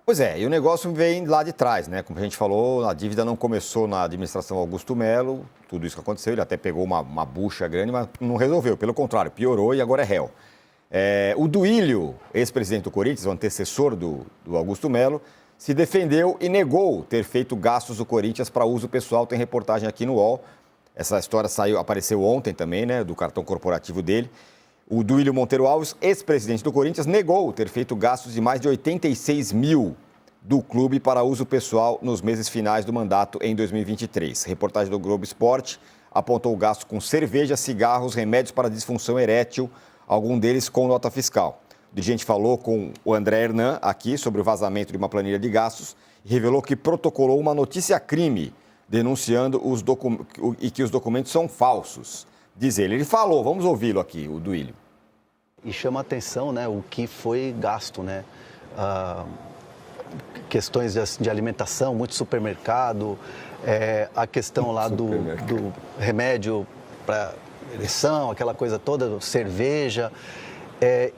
Pois é, e o negócio vem lá de trás, né? Como a gente falou, a dívida não começou na administração Augusto Melo, tudo isso que aconteceu, ele até pegou uma bucha grande, mas não resolveu, pelo contrário, piorou e agora é réu. O Duílio, ex-presidente do Corinthians, o antecessor do Augusto Melo, se defendeu e negou ter feito gastos do Corinthians para uso pessoal. Tem reportagem aqui no UOL. Essa história apareceu ontem também, né, do cartão corporativo dele. O Duílio Monteiro Alves, ex-presidente do Corinthians, negou ter feito gastos de mais de 86 mil do clube para uso pessoal nos meses finais do mandato em 2023. Reportagem do Globo Esporte apontou gastos com cerveja, cigarros, remédios para disfunção erétil, algum deles com nota fiscal. O dirigente falou com o André Hernan aqui sobre o vazamento de uma planilha de gastos e revelou que protocolou uma notícia-crime denunciando e que os documentos são falsos. Diz ele. Ele falou, vamos ouvi-lo aqui, o Duílio. E chama a atenção, né, o que foi gasto, né? Questões de alimentação, muito supermercado, a questão lá do remédio para ereção, aquela coisa toda, cerveja.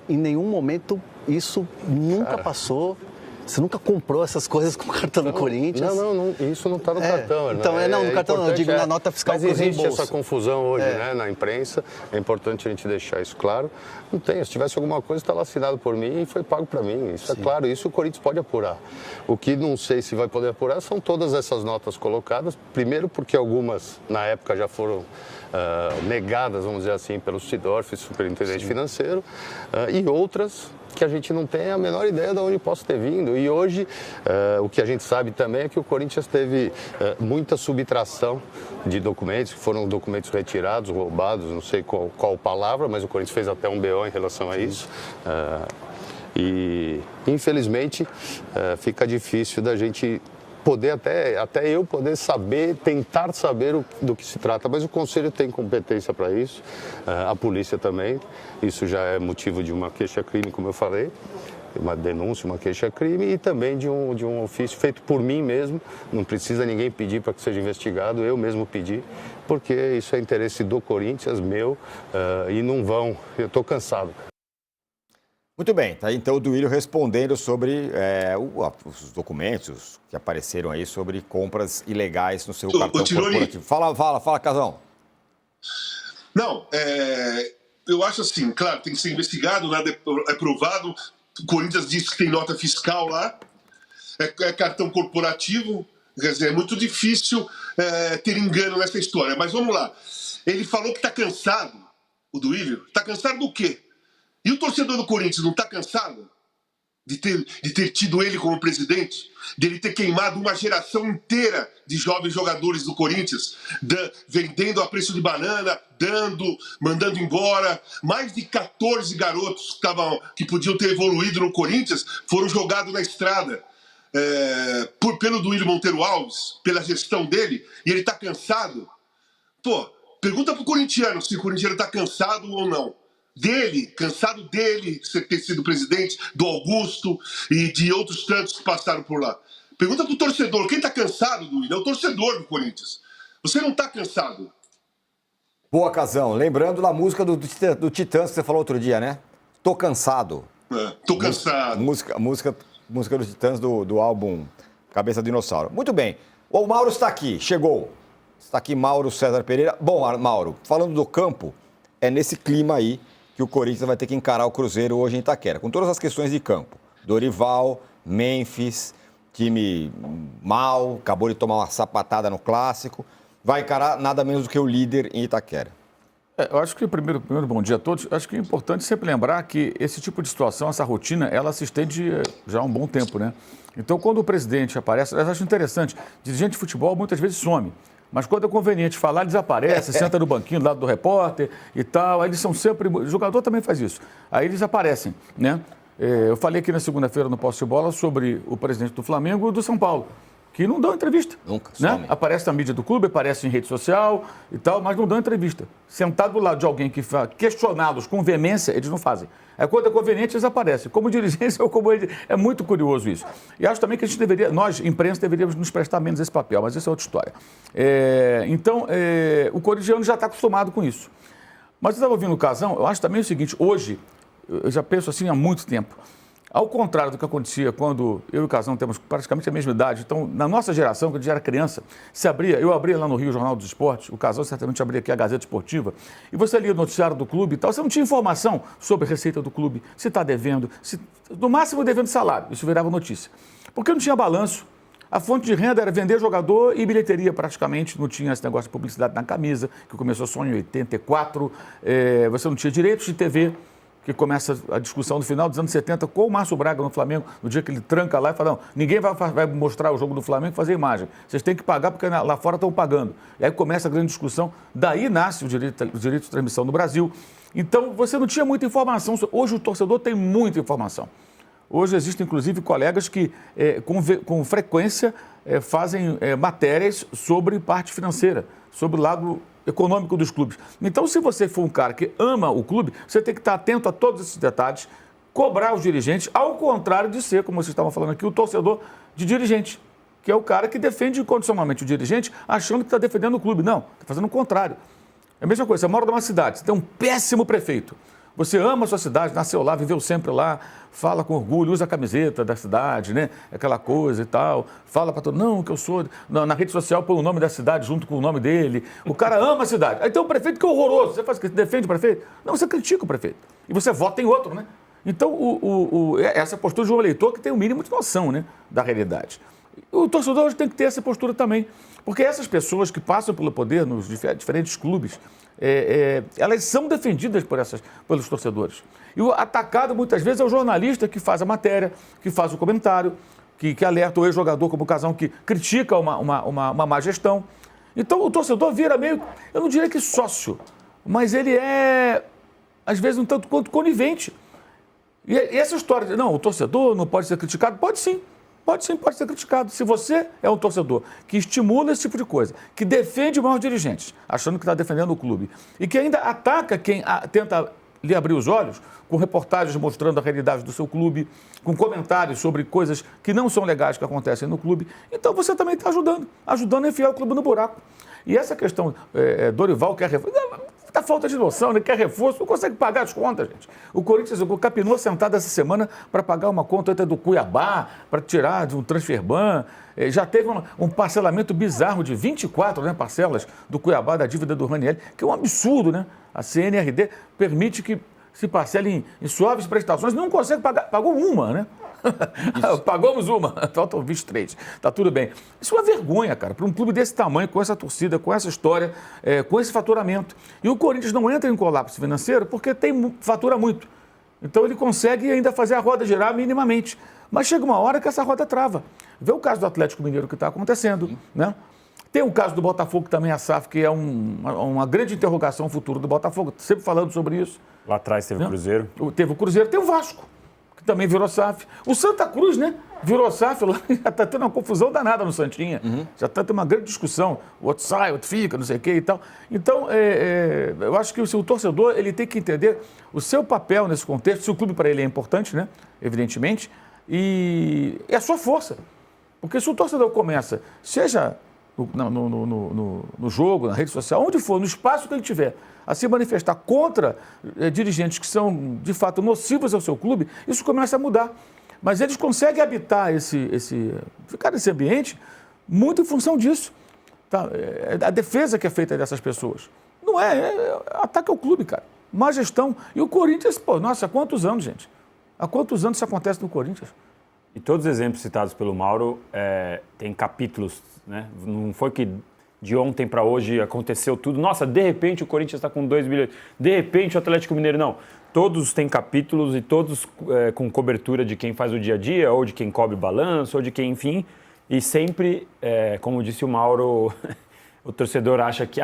Em nenhum momento isso nunca passou. Você nunca comprou essas coisas com o cartão do Corinthians? Não, isso não está no cartão. Então, no cartão não, eu digo na nota fiscal. Mas existe essa confusão hoje, né, na imprensa. É importante a gente deixar isso claro. Não tem, se tivesse alguma coisa, está lá assinado por mim e foi pago para mim. Isso Sim. É claro, isso o Corinthians pode apurar. O que não sei se vai poder apurar são todas essas notas colocadas. Primeiro porque algumas, na época, já foram negadas, vamos dizer assim, pelo Sidorf, superintendente Sim. financeiro, e outras que a gente não tem a menor ideia de onde possa ter vindo. E hoje, o que a gente sabe também é que o Corinthians teve muita subtração de documentos, que foram documentos retirados, roubados, não sei qual palavra, mas o Corinthians fez até um BO em relação a isso. E, infelizmente, fica difícil da gente poder, até eu poder saber, tentar saber do que se trata, mas o Conselho tem competência para isso, a polícia também, isso já é motivo de uma queixa-crime, como eu falei, uma denúncia, uma queixa-crime e também de um ofício feito por mim mesmo, não precisa ninguém pedir para que seja investigado, eu mesmo pedi, porque isso é interesse do Corinthians, meu, e não vão, eu estou cansado. Muito bem, tá aí então o Duílio respondendo sobre os documentos que apareceram aí sobre compras ilegais no seu cartão corporativo. Fala, Casão. Não, eu acho assim, claro, tem que ser investigado, nada é provado. O Corinthians diz que tem nota fiscal lá, é cartão corporativo, quer dizer, é muito difícil ter engano nessa história. Mas vamos lá, ele falou que está cansado, o Duílio, está cansado do quê? E o torcedor do Corinthians não está cansado de ter tido ele como presidente? De ele ter queimado uma geração inteira de jovens jogadores do Corinthians, vendendo a preço de banana, mandando embora. Mais de 14 garotos que podiam ter evoluído no Corinthians foram jogados na estrada pelo Duílio Monteiro Alves, pela gestão dele, e ele está cansado. Pô, pergunta pro corintiano se o corintiano está cansado ou não. Cansado dele ter sido presidente, do Augusto e de outros tantos que passaram por lá. Pergunta pro torcedor, quem tá cansado, Duílio? É o torcedor do Corinthians. Você não tá cansado? Boa, Casão. Lembrando da música do Titãs que você falou outro dia, né? Tô cansado. Tô cansado. Música do Titãs do álbum Cabeça de Dinossauro. Muito bem. O Mauro está aqui, chegou. Está aqui Mauro César Pereira. Bom, Mauro, falando do campo, é nesse clima aí que o Corinthians vai ter que encarar o Cruzeiro hoje em Itaquera, com todas as questões de campo. Dorival, Memphis, time mal, acabou de tomar uma sapatada no Clássico, vai encarar nada menos do que o líder em Itaquera. Eu acho que, primeiro bom dia a todos, acho que é importante sempre lembrar que esse tipo de situação, essa rotina, ela se estende já há um bom tempo, né? Então, quando o presidente aparece, eu acho interessante, dirigente de futebol muitas vezes some. Mas quando é conveniente falar, ele desaparece, senta no banquinho do lado do repórter e tal. Aí eles são sempre... O jogador também faz isso. Aí eles aparecem, né? Eu falei aqui na segunda-feira no Posse de Bola sobre o presidente do Flamengo e do São Paulo, que não dão entrevista. Nunca, né? Aparece na mídia do clube, aparece em rede social e tal, mas não dão entrevista. Sentado do lado de alguém que questioná-los com veemência, eles não fazem. Aí quando é conveniente, eles aparecem. Como dirigência ou como... É muito curioso isso. E acho também que a gente nós, imprensa, deveríamos nos prestar menos esse papel, mas isso é outra história. Então, o corintiano já está acostumado com isso. Mas eu estava ouvindo o Casão, eu acho também o seguinte, hoje, eu já penso assim há muito tempo, Ao contrário do que acontecia quando eu e o Casão temos praticamente a mesma idade, então, na nossa geração, quando a gente era criança, eu abria lá no Rio o Jornal dos Esportes, o Casão certamente abria aqui a Gazeta Esportiva, e você lia o noticiário do clube e tal, você não tinha informação sobre a receita do clube, se está devendo, no máximo devendo salário, isso virava notícia. Porque não tinha balanço, a fonte de renda era vender jogador e bilheteria praticamente, não tinha esse negócio de publicidade na camisa, que começou só em 84, você não tinha direitos de TV, que começa a discussão no final dos anos 70 com o Márcio Braga no Flamengo, no dia que ele tranca lá e fala, não, ninguém vai mostrar o jogo do Flamengo e fazer imagem. Vocês têm que pagar porque lá fora estão pagando. E aí começa a grande discussão, daí nasce o direito de transmissão no Brasil. Então, você não tinha muita informação. Hoje o torcedor tem muita informação. Hoje existem, inclusive, colegas que com frequência fazem matérias sobre parte financeira, sobre o lado econômico dos clubes. Então, se você for um cara que ama o clube, você tem que estar atento a todos esses detalhes, cobrar os dirigentes, ao contrário de ser, como vocês estavam falando aqui, o torcedor de dirigente, que é o cara que defende incondicionalmente o dirigente, achando que está defendendo o clube. Não, está fazendo o contrário. É a mesma coisa, você mora numa cidade, você tem um péssimo prefeito. Você ama a sua cidade, nasceu lá, viveu sempre lá, fala com orgulho, usa a camiseta da cidade, né? Aquela coisa e tal. Fala para todo mundo, não, que eu sou... Na rede social põe o nome da cidade junto com o nome dele. O cara ama a cidade. Aí tem um prefeito que é horroroso. Você faz o quê? Você defende o prefeito? Não, você critica o prefeito. E você vota em outro, né? Então, essa postura de um eleitor que tem o mínimo de noção, né, da realidade. O torcedor hoje tem que ter essa postura também. Porque essas pessoas que passam pelo poder nos diferentes clubes, elas são defendidas pelos torcedores. E o atacado, muitas vezes, é o jornalista que faz a matéria, que faz o comentário, que alerta o ex-jogador como o Casão, que critica uma má gestão. Então, o torcedor vira meio, eu não diria que sócio, mas ele é, às vezes, um tanto quanto conivente. E essa história de, não, o torcedor não pode ser criticado, pode sim. Pode ser criticado. Se você é um torcedor que estimula esse tipo de coisa, que defende os maiores dirigentes, achando que está defendendo o clube, e que ainda ataca quem tenta lhe abrir os olhos, com reportagens mostrando a realidade do seu clube, com comentários sobre coisas que não são legais que acontecem no clube, então você também está ajudando a enfiar o clube no buraco. E essa questão, Dorival quer reforço, tá falta de noção, né? Quer reforço, não consegue pagar as contas, gente. O Corinthians capinou sentado essa semana para pagar uma conta do Cuiabá, para tirar de um transferban. Já teve um parcelamento bizarro de 24 parcelas do Cuiabá, da dívida do Ranieri, que é um absurdo, né? A CNRD permite que se parcele em suaves prestações, não consegue pagar, pagou uma, né? Pagamos uma, faltam 23, tá tudo bem. Isso é uma vergonha, cara, para um clube desse tamanho, com essa torcida, com essa história, com esse faturamento. E o Corinthians não entra em colapso financeiro porque fatura muito. Então ele consegue ainda fazer a roda girar minimamente. Mas chega uma hora que essa roda trava. Vê o caso do Atlético Mineiro que está acontecendo, né? Tem o caso do Botafogo também, a SAF, que é uma grande interrogação o futuro do Botafogo, sempre falando sobre isso. Lá atrás teve o Cruzeiro. Teve o Cruzeiro, tem o Vasco, que também virou SAF. O Santa Cruz, né? Virou SAF, lá já está tendo uma confusão danada no Santinha. Já está tendo uma grande discussão. O outro sai, o outro fica, não sei o quê e tal. Então, eu acho que o torcedor ele tem que entender o seu papel nesse contexto, se o clube para ele é importante, né? Evidentemente, e a sua força. Porque se o torcedor começa, seja no jogo, na rede social, onde for, no espaço que ele tiver, a se manifestar contra dirigentes que são, de fato, nocivos ao seu clube, isso começa a mudar. Mas eles conseguem habitar ficar nesse ambiente muito em função disso. Tá? A defesa que é feita dessas pessoas. Não ataque ao clube, cara. Má gestão. E o Corinthians, nossa, há quantos anos, gente? Há quantos anos isso acontece no Corinthians? E todos os exemplos citados pelo Mauro têm capítulos, né? Não foi que de ontem para hoje aconteceu tudo. Nossa, de repente o Corinthians está com 2 bilhões. De repente o Atlético Mineiro, não. Todos têm capítulos e todos com cobertura de quem faz o dia a dia, ou de quem cobre balanço, ou de quem, enfim. E sempre, como disse o Mauro, o torcedor acha que,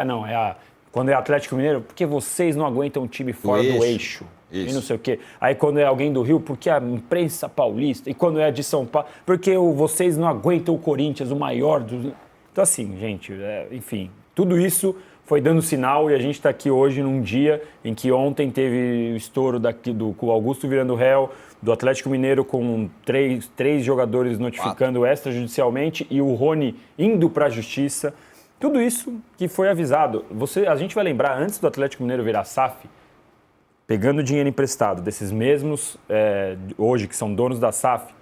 quando é Atlético Mineiro, porque vocês não aguentam um time fora do eixo. Isso. E não sei o quê. Aí quando é alguém do Rio, porque a imprensa paulista. E quando é de São Paulo, porque vocês não aguentam o Corinthians, o maior do... Então assim, gente, enfim, tudo isso foi dando sinal e a gente está aqui hoje num dia em que ontem teve o estouro do Augusto virando réu, do Atlético Mineiro com três jogadores notificando extrajudicialmente e o Rony indo para a justiça. Tudo isso que foi avisado. A gente vai lembrar, antes do Atlético Mineiro virar SAF, pegando dinheiro emprestado desses mesmos, hoje, que são donos da SAF,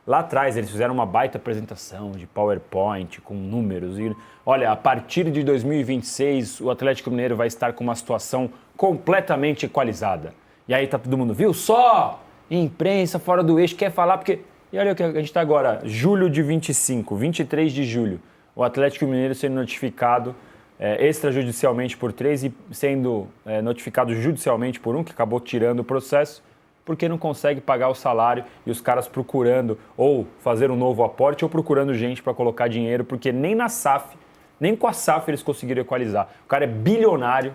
lá atrás eles fizeram uma baita apresentação de PowerPoint, com números. E, olha, a partir de 2026, o Atlético Mineiro vai estar com uma situação completamente equalizada. E aí tá todo mundo, viu só? Imprensa fora do eixo, quer falar porque... E olha o que a gente está agora, julho de 25, 23 de julho, o Atlético Mineiro sendo notificado extrajudicialmente por 3 e sendo notificado judicialmente por 1, que acabou tirando o processo, porque não consegue pagar o salário e os caras procurando ou fazer um novo aporte ou procurando gente para colocar dinheiro, porque nem na SAF, nem com a SAF eles conseguiram equalizar. O cara é bilionário,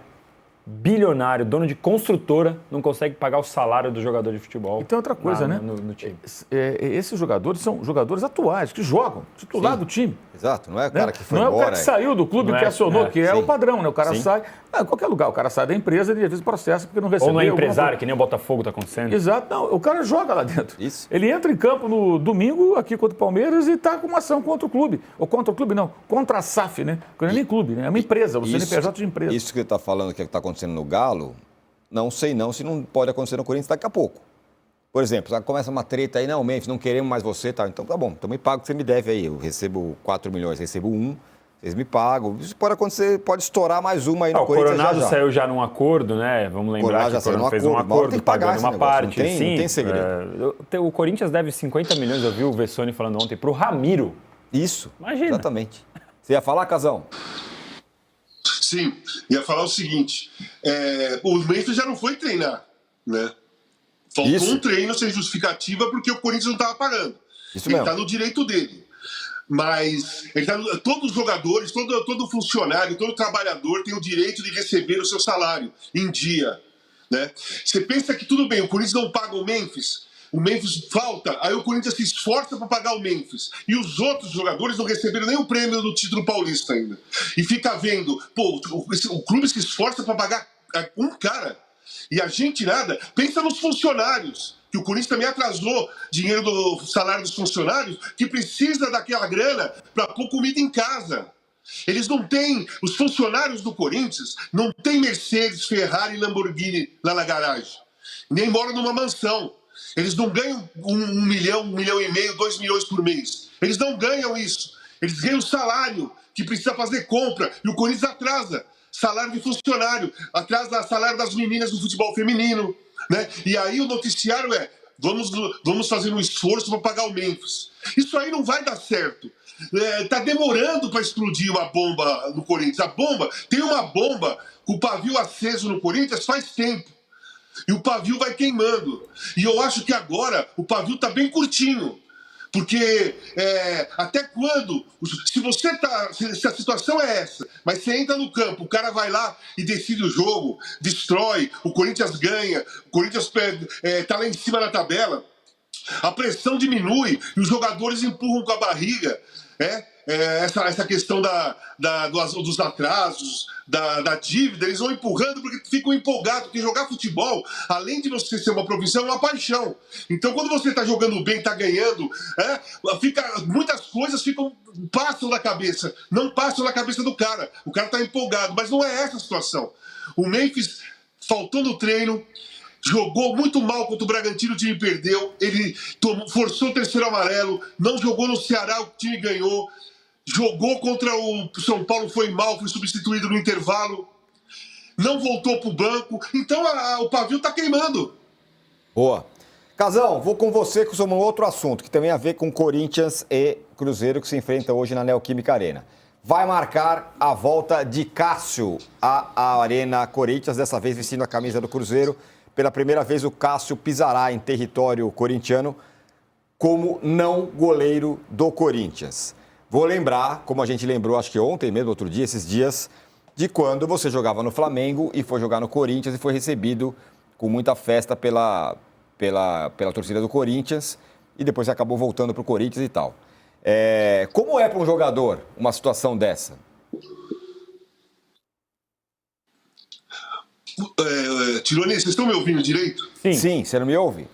dono de construtora, não consegue pagar o salário do jogador de futebol. E tem outra coisa, né? No time. Esses jogadores são jogadores atuais, que jogam, titular do time. Exato, não é o cara que foi embora. Não é o cara que saiu do clube que acionou, que é o padrão, né? O cara sai, em qualquer lugar, o cara sai da empresa e às vezes processa porque não recebeu. Ou não é empresário, que nem o Botafogo está acontecendo. Exato, não, o cara joga lá dentro. Isso. Ele entra em campo no domingo, aqui contra o Palmeiras, e está com uma ação contra o clube. Ou contra o clube, não, contra a SAF, né? Porque não é nem clube, né? É uma empresa, o CNPJ de empresa. Isso que ele está falando que está acontecendo no Galo, não sei não se não pode acontecer no Corinthians daqui a pouco. Por exemplo, começa uma treta aí, não, Memphis, não queremos mais você, tá? Então tá bom, então me paga o que você me deve aí. Eu recebo 4 milhões, recebo 1, vocês me pagam. Isso pode acontecer, pode estourar mais uma aí no Corinthians. O Coronado saiu já num acordo, né? Vamos lembrar que o Coronado fez um acordo, pagando uma parte. Não tem segredo. O Corinthians deve 50 milhões, eu vi o Vessone falando ontem, pro Ramiro. Isso, imagina. Exatamente. Você ia falar, Casão? Sim, ia falar o seguinte, o Memphis já não foi treinar, né? Faltou um treino sem justificativa porque o Corinthians não estava pagando. Isso ele mesmo. está no direito dele. Mas todos os jogadores, todo funcionário, todo trabalhador tem o direito de receber o seu salário em dia, né? Você pensa que tudo bem, o Corinthians não paga o Memphis falta, aí o Corinthians se esforça para pagar o Memphis. E os outros jogadores não receberam nem o prêmio do título paulista ainda. E fica vendo, pô, o clube se esforça para pagar um cara e a gente nada. Pensa nos funcionários, que o Corinthians também atrasou dinheiro do salário dos funcionários, que precisa daquela grana para pôr comida em casa. Eles não têm, os funcionários do Corinthians não têm Mercedes, Ferrari e Lamborghini lá na garagem. Nem moram numa mansão. Eles não ganham 1 milhão, 1,5 milhão, 2 milhões por mês. Eles não ganham isso. Eles ganham salário, que precisa fazer compra. E o Corinthians atrasa salário de funcionário, atrasa salário das meninas do futebol feminino, né? E aí o noticiário vamos fazer um esforço para pagar o Memphis. Isso aí não vai dar certo. Tá demorando para explodir uma bomba no Corinthians. Tem uma bomba com o pavio aceso no Corinthians faz tempo. E o pavio vai queimando. E eu acho que agora o pavio está bem curtinho. Porque até quando... Se a situação é essa, mas você entra no campo, o cara vai lá e decide o jogo, destrói, o Corinthians ganha, o Corinthians está lá em cima na tabela, a pressão diminui e os jogadores empurram com a barriga, essa questão dos atrasos, da dívida, eles vão empurrando porque ficam empolgados, porque jogar futebol, além de você ser uma profissão, é uma paixão. Então, quando você está jogando bem, está ganhando, muitas coisas passam na cabeça, não passam na cabeça do cara. O cara está empolgado, mas não é essa a situação. O Memphis, faltando treino, jogou muito mal contra o Bragantino, o time perdeu, ele forçou o terceiro amarelo, não jogou no Ceará, o time ganhou. Jogou contra o São Paulo, foi mal, foi substituído no intervalo. Não voltou para o banco. Então o pavio está queimando. Boa. Casão, vou com você com um outro assunto, que tem a ver com Corinthians e Cruzeiro, que se enfrenta hoje na Neoquímica Arena. Vai marcar a volta de Cássio à Arena Corinthians, dessa vez vestindo a camisa do Cruzeiro. Pela primeira vez o Cássio pisará em território corintiano como não goleiro do Corinthians. Vou lembrar, como a gente lembrou, acho que ontem mesmo, outro dia, esses dias, de quando você jogava no Flamengo e foi jogar no Corinthians e foi recebido com muita festa pela torcida do Corinthians e depois acabou voltando para o Corinthians e tal. Como é para um jogador uma situação dessa? Tironi, vocês estão me ouvindo direito? Sim, você não me ouve?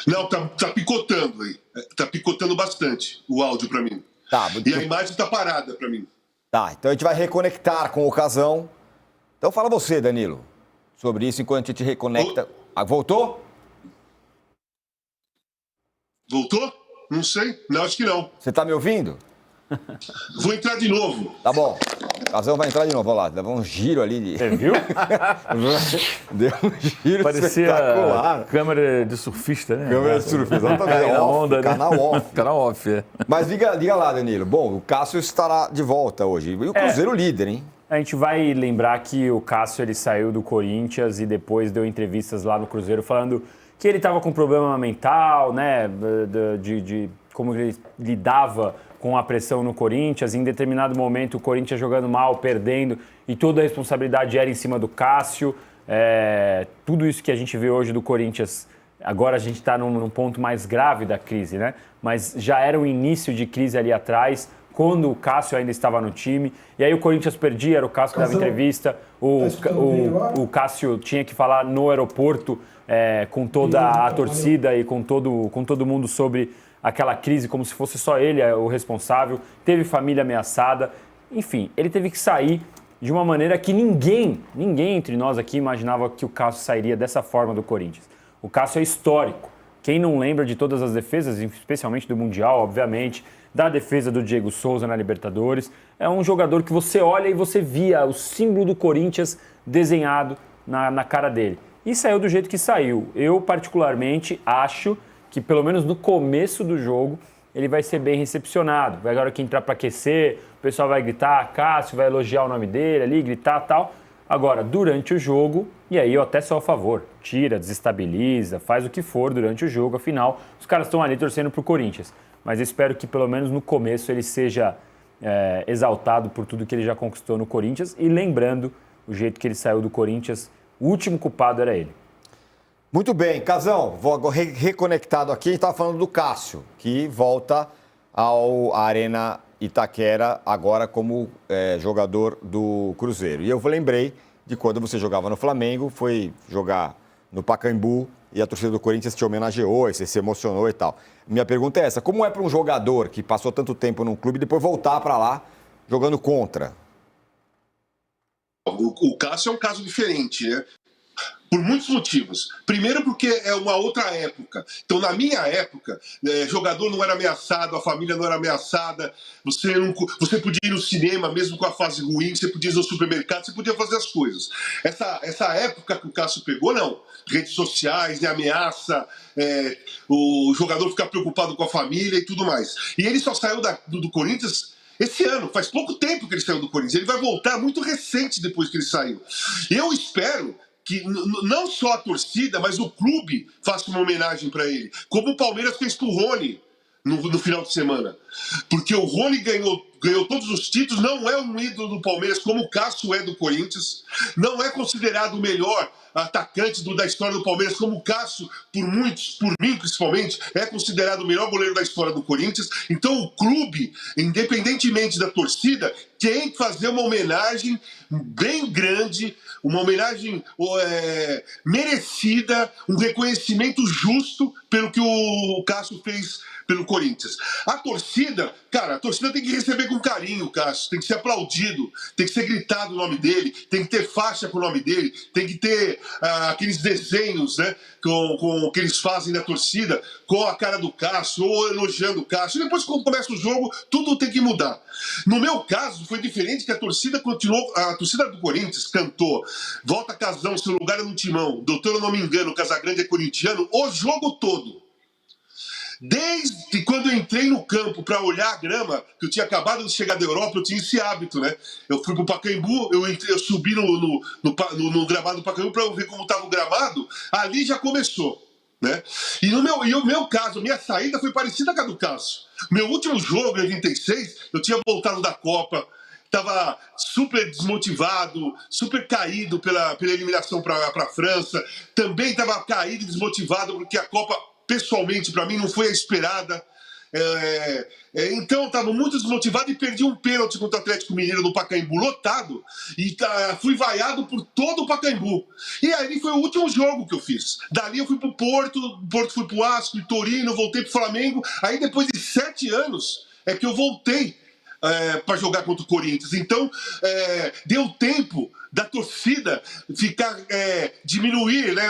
Não, tá picotando aí. Tá picotando bastante o áudio para mim. Tá, e a imagem tá parada para mim. Tá, então a gente vai reconectar com o Casão Então fala você, Danilo, sobre isso enquanto a gente reconecta. Voltou? Voltou? Não sei. Não, acho que não. Você tá me ouvindo? Vou entrar de novo. Tá bom. O Casão vai entrar de novo. Olha lá, deu um giro ali. De... Você viu? Deu um giro Parecia espetacular. câmera de surfista, né? Câmera de surf, exatamente. Cai na onda, né? Canal off. Canal off, é. Mas diga lá, Danilo. Bom, o Cássio estará de volta hoje. E o Cruzeiro líder, hein? A gente vai lembrar que o Cássio ele saiu do Corinthians e depois deu entrevistas lá no Cruzeiro falando que ele estava com problema mental, né? De como ele lidava com a pressão no Corinthians. Em determinado momento, o Corinthians jogando mal, perdendo, e toda a responsabilidade era em cima do Cássio. Tudo isso que a gente vê hoje do Corinthians, agora a gente está num ponto mais grave da crise, né? Mas já era um início de crise ali atrás, quando o Cássio ainda estava no time. E aí o Corinthians perdia, era o Cássio que dava entrevista, o Cássio tinha que falar no aeroporto com toda a torcida e com todo mundo sobre aquela crise, como se fosse só ele o responsável. Teve família ameaçada. Enfim, ele teve que sair de uma maneira que ninguém entre nós aqui imaginava que o Cássio sairia dessa forma do Corinthians. O Cássio é histórico. Quem não lembra de todas as defesas, especialmente do Mundial, obviamente, da defesa do Diego Souza na Libertadores, é um jogador que você olha e você via o símbolo do Corinthians desenhado na cara dele. E saiu do jeito que saiu. Eu, particularmente, acho que, pelo menos no começo do jogo, ele vai ser bem recepcionado. Vai agora que entrar para aquecer, o pessoal vai gritar, Cássio, vai elogiar o nome dele ali, gritar e tal. Agora, durante o jogo, e aí eu até sou a favor, tira, desestabiliza, faz o que for durante o jogo, afinal, os caras estão ali torcendo pro Corinthians. Mas eu espero que, pelo menos no começo, ele seja exaltado por tudo que ele já conquistou no Corinthians. E lembrando, o jeito que ele saiu do Corinthians, o último culpado era ele. Muito bem, Casão, vou agora reconectado aqui, a gente estava falando do Cássio, que volta à Arena Itaquera agora como jogador do Cruzeiro. E eu lembrei de quando você jogava no Flamengo, foi jogar no Pacaembu e a torcida do Corinthians te homenageou, e você se emocionou e tal. Minha pergunta é essa, como é para um jogador que passou tanto tempo num clube e depois voltar para lá jogando contra? O Cássio é um caso diferente, né? Por muitos motivos. Primeiro porque é uma outra época. Então, na minha época, jogador não era ameaçado, a família não era ameaçada, você podia ir no cinema, mesmo com a fase ruim, você podia ir no supermercado, você podia fazer as coisas. Essa época que o Cássio pegou, não. Redes sociais, ameaça, o jogador ficar preocupado com a família e tudo mais. E ele só saiu do Corinthians esse ano, faz pouco tempo que ele saiu do Corinthians. Ele vai voltar muito recente depois que ele saiu. Eu espero que não só a torcida, mas o clube faça uma homenagem para ele, como o Palmeiras fez para o Rony no final de semana. Porque o Rony ganhou todos os títulos, não é um ídolo do Palmeiras como o Cássio é do Corinthians, não é considerado o melhor atacante da história do Palmeiras, como o Cássio, por muitos, por mim principalmente, é considerado o melhor goleiro da história do Corinthians. Então o clube, independentemente da torcida, tem que fazer uma homenagem bem grande, uma homenagem merecida, um reconhecimento justo pelo que o Cássio fez pelo Corinthians. A torcida tem que receber com carinho o Cássio, tem que ser aplaudido, tem que ser gritado o nome dele, tem que ter faixa com o nome dele, tem que ter aqueles desenhos, né, com que eles fazem da torcida, com a cara do Cássio, ou elogiando o Cássio. E depois, quando começa o jogo, tudo tem que mudar. No meu caso, foi diferente, que a torcida do Corinthians cantou "Volta Casão, seu lugar é no timão, doutor, eu não me engano, Casagrande é corintiano", o jogo todo. Desde quando eu entrei no campo para olhar a grama, que eu tinha acabado de chegar da Europa, eu tinha esse hábito, né? Eu fui pro Pacaembu, eu subi no gramado do Pacaembu para ver como estava o gramado, ali já começou, né? E o meu caso, a minha saída foi parecida com a do Cássio. Meu último jogo, em 86, eu tinha voltado da Copa, estava super desmotivado, super caído pela eliminação para a França, também estava caído e desmotivado porque a Copa, pessoalmente, para mim, não foi a esperada. Então, eu estava muito desmotivado e perdi um pênalti contra o Atlético Mineiro no Pacaembu lotado e fui vaiado por todo o Pacaembu. E aí foi o último jogo que eu fiz. Dali eu fui para o Porto fui para o Asco, Torino, voltei para o Flamengo. Aí, depois de 7 anos, é que eu voltei para jogar contra o Corinthians. Então, deu tempo da torcida diminuir, né,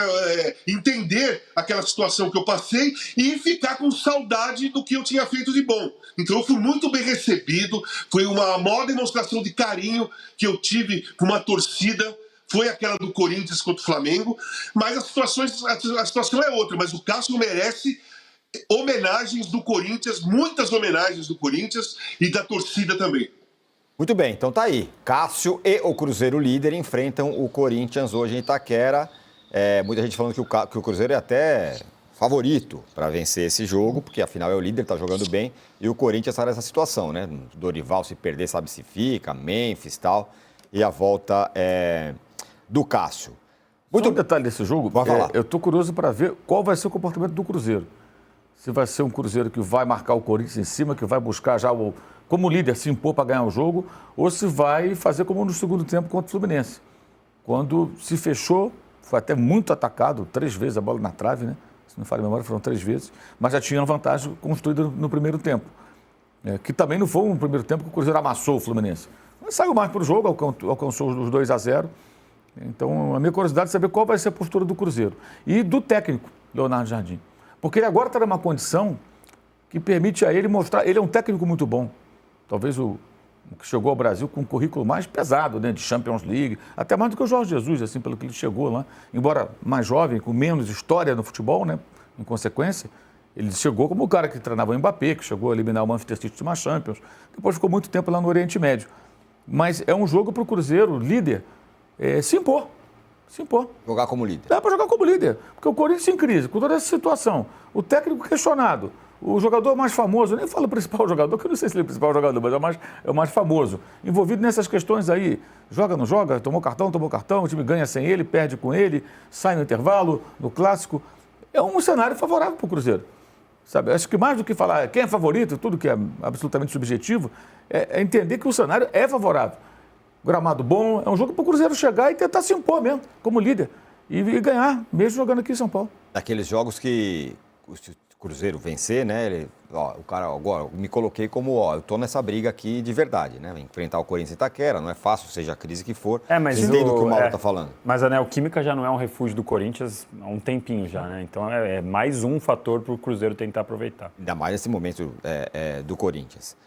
entender aquela situação que eu passei e ficar com saudade do que eu tinha feito de bom. Então eu fui muito bem recebido, foi uma maior demonstração de carinho que eu tive com uma torcida, foi aquela do Corinthians contra o Flamengo, mas a situação é outra, mas o Cássio merece homenagens do Corinthians, muitas homenagens do Corinthians e da torcida também. Muito bem, então tá aí. Cássio e o Cruzeiro líder enfrentam o Corinthians hoje em Itaquera. Muita gente falando que o Cruzeiro é até favorito para vencer esse jogo, porque afinal é o líder, está jogando bem, e o Corinthians está nessa situação, né? Dorival, se perder, sabe se fica, Memphis e tal, e a volta do Cássio. Muito detalhe desse jogo, Vai falar. Eu estou curioso para ver qual vai ser o comportamento do Cruzeiro. Se vai ser um Cruzeiro que vai marcar o Corinthians em cima, que vai buscar já como líder se impor para ganhar o jogo, ou se vai fazer como no segundo tempo contra o Fluminense. Quando se fechou, foi até muito atacado, 3 vezes a bola na trave, né? Se não falha a memória, foram 3 vezes, mas já tinha uma vantagem construída no primeiro tempo. Que também não foi um primeiro tempo que o Cruzeiro amassou o Fluminense. Mas saiu mais para o jogo, alcançou os 2-0. Então, a minha curiosidade é saber qual vai ser a postura do Cruzeiro. E do técnico, Leonardo Jardim. Porque ele agora está numa condição que permite a ele mostrar... Ele é um técnico muito bom. Talvez o que chegou ao Brasil com um currículo mais pesado, né, de Champions League, até mais do que o Jorge Jesus, assim, pelo que ele chegou lá. Embora mais jovem, com menos história no futebol, né, em consequência, ele chegou como o cara que treinava o Mbappé, que chegou a eliminar o Manchester City de uma Champions. Depois ficou muito tempo lá no Oriente Médio. Mas é um jogo para o Cruzeiro, líder, se impor. Se impor. Jogar como líder. Dá para jogar como líder, porque o Corinthians em crise, com toda essa situação, o técnico questionado, o jogador mais famoso, eu nem falo o principal jogador, que eu não sei se ele é o principal jogador, mas é o mais famoso, envolvido nessas questões aí, joga, não joga, tomou cartão, o time ganha sem ele, perde com ele, sai no intervalo, no clássico, é um cenário favorável para o Cruzeiro. Sabe? Acho que mais do que falar quem é favorito, tudo que é absolutamente subjetivo, é entender que o cenário é favorável. Gramado bom, é um jogo para o Cruzeiro chegar e tentar se impor mesmo, como líder, e ganhar, mesmo jogando aqui em São Paulo. Daqueles jogos que o Cruzeiro vencer, né? O cara, agora, me coloquei como, eu tô nessa briga aqui de verdade, né? Enfrentar o Corinthians e Itaquera, não é fácil, seja a crise que for. Mas entendo o que o Mauro tá falando. Mas a Neoquímica já não é um refúgio do Corinthians há um tempinho já, né? Então é mais um fator para o Cruzeiro tentar aproveitar. Ainda mais nesse momento do Corinthians.